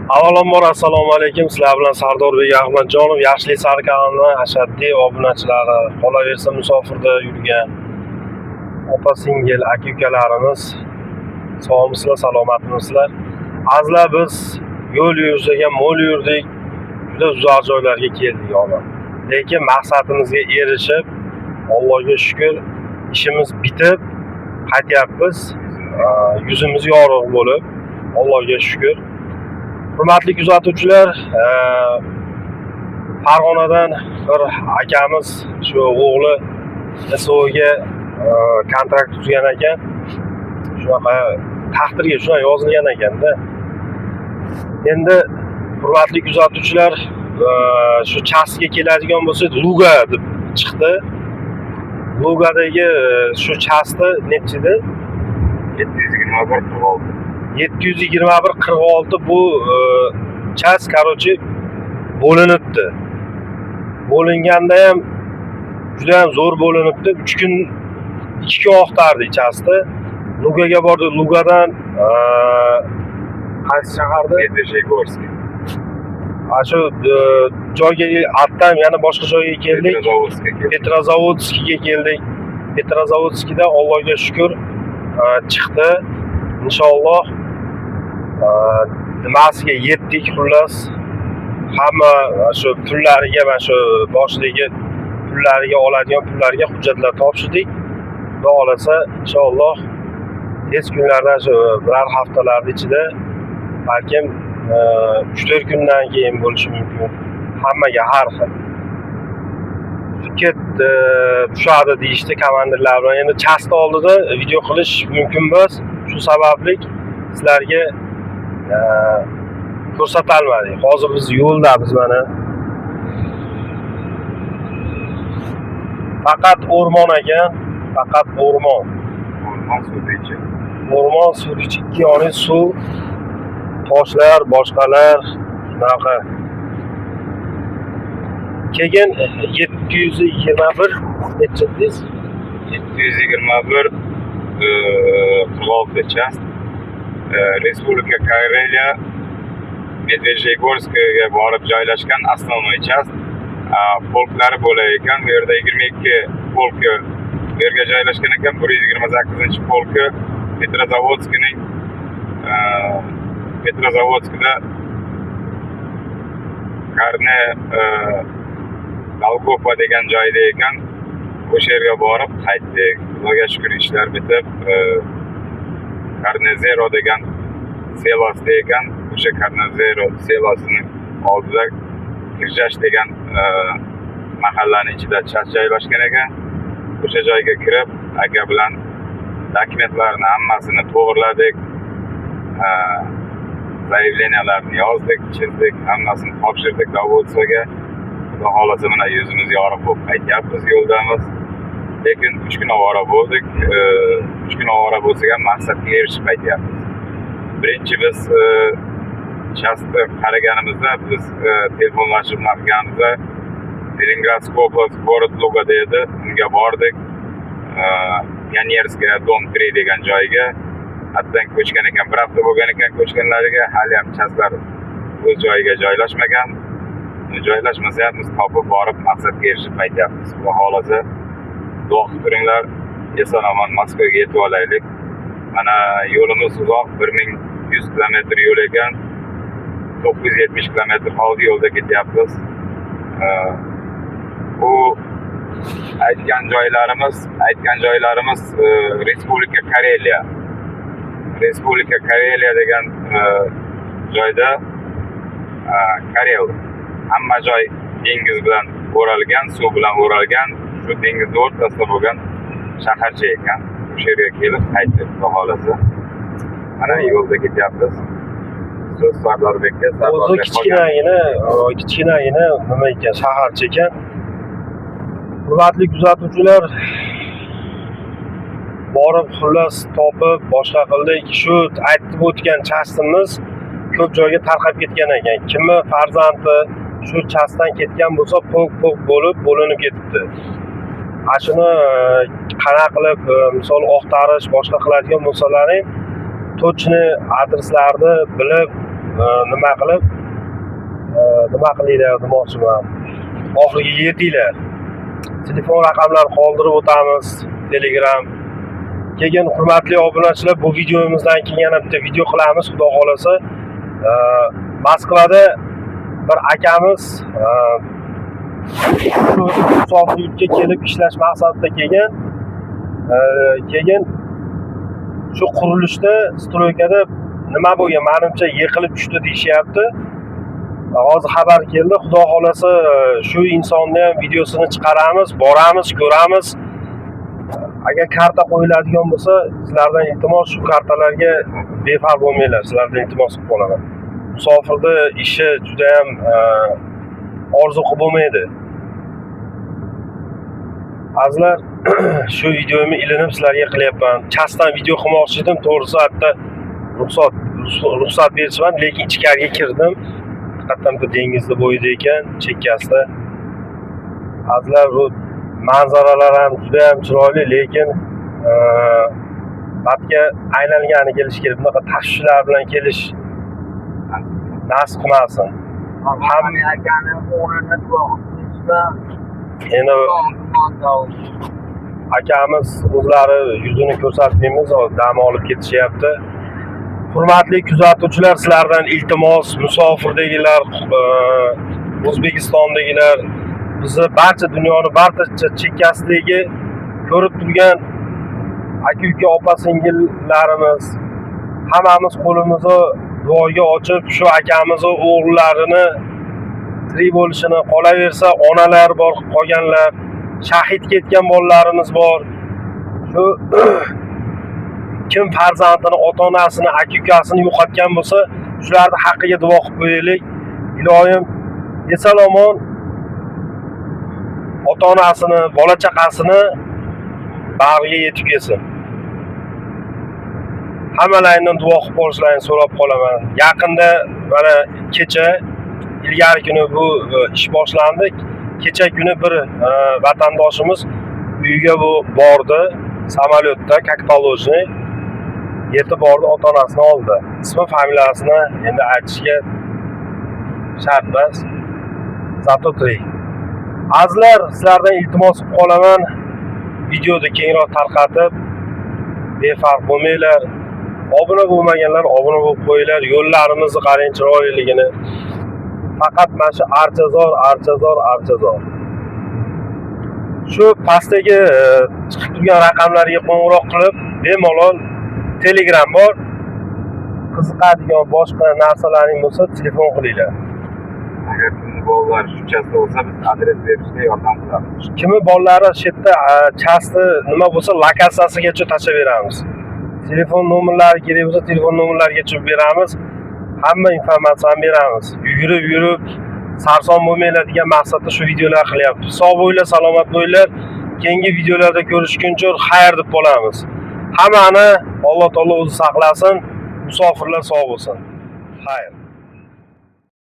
Avvalambor assalomu alaykum. Sizlar bilan Sardorbek Ahmadjonov, Yaxshilik sari kanalining ashaddiy obunachilari, qolaversa musofirda yurgan opa-singil aka-ukalarimiz, sog'misizlar, salomatmisizlar? Azizlar, biz yo'l yurishga mo'l yurdik, juda uzoq joylarga keldik olam. Lekin maqsadimizga erishib, Allohga shukr, ishimiz bitib qaytyapmiz. Yuzimiz yorug' bo'lib, Allohga shukr. Hurmatli kuzatuvchilar, Farg'onadan bir akamiz shu o'g'li SOga kontrakt tuzgan ekan. Shunaqa taqdirga shuna yozilgan ekanda. Endi hurmatli kuzatuvchilar, shu chastga keladigan bo'lsak, Luga deb chiqdi. Lugadagi shu chasti nechida? 721-46 bu chast qarochi bo'linibdi. Bo'linganda ham juda ham zo'r bo'linibdi. 3 kun 2 kun oqtardi chasti. Lugaga bordi. Lugadan qaysi shaharda? Medveshegorsk. Shu joyga atdan yana boshqa joyga keldik. Petrozavodskga keldik. Petrozavodskda Allohga shukr chiqdi. Inshaalloh nimasiga yetdik xullas. Hamma shu pullariga va shu boshligi pullariga oladigan pullarga hujjatlar topshirdik. Xudo xolasa inshaalloh tez kunlarda shu bir haftalar ichida balkim 3-4 kundan keyin bo'lishi mumkin. Hammaga har xil. Ket tushadi deyishdi komandirlar bilan. Endi chasti oldida video qilish mumkin emas. Shu sababli sizlarga ko'rsatolmadik. Hozir biz yo'ldamiz mana. Faqat o'rmon ekan, faqat o'rmon. O'rmon suvdichi. O'rmon suvdichi, ikki yoni suv, toshlar, boshqalar, shunaqa. Keyin 721 nechidingiz? 721 46 chast. Respublika Kareliya Medveshegorskga borib joylashgan основной chast. Polklari bo'lar ekan. Bu yerda 22 polki bu yerga joylashgan ekan. 128-polki Petrozavodskda Karne Dalgova degan joyda ekan. O'sha yerga borib qaytdik. Xudoga shukr, ishlar bitib, Karnezero degan selosida ekan. O'sha Karnezero selosining oldida Kirjash degan mahallaning ichida chast joylashgan ekan. O'sha joyga kirib, aka bilan dokumentlarni hammasini to'g'irladik. Zaявleniyalarni yozdik, chizdik, hammasini topshirdik Davodsoga. Xudo xolasa mana yuzimiz yorug' bo'lib qaytyapmiz, yo'ldamiz. Lekin 3 kun ovora bo'ldik. 3 kun ovora bo'lsak ham maqsadga erishib qaytyapmiz. Birinchi biz chastni qaraganimizda, biz telefonlashib maqganimizda Leningrad oblast город Lugada edi. Unga bordik. Pionerskaya dom 3 degan joyga. Hatdan ko'chgan ekan, bir hafta bo'lgan ekan ko'chganlariga, hali ham chastlar o'z joyiga joylashmagan. Joylashmasa ham biz topib borib maqsadga erishib qaytyapmiz. Xudo xolasa duo qilib turinglar, eson-omon Moskvaga yetib olaylik. Mana yo'limiz uzoq, 1100 kilometr yo'l ekan. 970 kilometr hozir yo'lda ketyapmiz. Bu aytgan joylarimiz Respublika Kareliya. Respublika Kareliya degan joyda Karel hamma joy dengiz bilan o'ralgan, suv bilan o'ralgan, shu dengizning o'rtasida bo'lgan shaharcha ekan. O'sha yerga kelib qaytdik, xudo xolasa. Mana yo'lda ketyapmiz. So'z Sardorbekka. O'zi kichkinagina nima ekan, shaharcha ekan. Hurmatli kuzatuvchilar, borib xullas topib boshqa qildik. Shu aytib o'tgan chastimiz ko'p joyga tarqab ketgan ekan. Kimni farzandi shu chastdan ketgan bo'lsa, po'k bo'lib bo'linib ketibdi. Shuni qanaqa qilib misol oqtarish, boshqa qiladigan bo'lsalaring, точный adreslarni bilib nima qilib nima qilinglar demoqchiman. Oxiriga yetdinglar. Telefon raqamlarini qoldirib o'tamiz. Telegram. Keyin hurmatli obunachilar, bu videomizdan keyin yana bitta video qilamiz, xudo xolasa. Moskvada bir akamiz shu musofirlikka kelib ishlash maqsadida kelgan. Keyin shu qurilishda, stroykada nima bo'lgan, menimcha yiqilib tushdi deyishyapti. Hozir xabar keldi, xudo xolasa shu insonni ham videosini chiqaramiz, boramiz, ko'ramiz. Agar karta qo'yiladigan bo'lsa, sizlardan iltimos shu kartalarga befarq bo'lmanglar, sizlardan iltimos qilib qolaman. Musofirda ishi juda ham orzu qilib bo'lmaydi. Azizlar, shu videomni ilinib sizlarga qilyapman. Chastdan video qilmoqchi edim, to'g'risi hatto ruxsat berishman, lekin ichkariga kirdim. Haqiqatan bu dengizda bo'yida ekan, chekkasida. Azizlar, bu manzaralar ham juda ham chiroyli, lekin batga aylangani kelish kerak. Bunaqa tashvishlar bilan kelish nasib qilmasin. Hamma akani o'rnini qo'ysa, endi akamiz o'zlari yuzini ko'rsatmaymiz, dam olib ketishyapti. Hurmatli kuzatuvchilar, sizlardan iltimos, musofirdagilar, O'zbekistondagilar, bizni barcha dunyoni barcha chekkasidagi ko'rib turgan aka-uka, opa-singillarimiz, hammamiz qo'limizni duoga ochib, shu akamizni o'g'illarini tirik bo'lishini, qolaversa onalar bor, qolganlar, shahid ketgan bolalarimiz bor. Shu kim farzandini, ota-onasini, aka-ukasini yo'qotgan bo'lsa, shularning haqqiga duo qilib qo'yaylik. Ilohim eson-omon ota-onasini, bola-chaqasini bag'riga yetib kelsin. Hammalardan duo qilib qo'yishlarini so'rab qolaman. Yaqinda mana kecha, ilgari kuni bu ish boshlandi. Kecha kuni bir vatandoshimiz uyiga bu bordi, samolyotda, kaktolojniy yetib bordi, ota-onasini oldi. Ismi, familiyasini endi aytishga shart emas. Zato tirik. Azizlar, sizlardan iltimos qilib qolaman. Videoni kengroq tarqatib, befarq bo'lmanglar. Obuna bo'lmaganlar obuna bo'lib qo'yinglar. Yo'llarimizni qarang, chiroyliligini. Faqat mana shu archazor. Shu pastdagi chiqib turgan raqamlarga qo'ng'iroq qilib, bemalol Telegram bor. Qiziqadigan boshqa narsalaring bo'lsa, telefon qilinglar. Agar kimni bolalar shu chastda bo'lsa, biz adres berishga yordam qilamiz. Kimni bolalari shu yerda chasti nima bo'lsa, lokatsiyasigacha tashlab beramiz. Telefon nomerlari kerak bo'lsa, telefon nomerlarigacha beramiz. Hamma informatsiyani beramiz. Yurib sarson bo'lmanglar degan maqsadda shu videolar qilyapmiz. Sog' bo'linglar, salomat bo'linglar. Keyingi videolarda ko'rishguncha xayr deb qolamiz. Hammani Alloh taolo o'zi saqlasin. Musofirlar sog' bo'lsin. Xayr.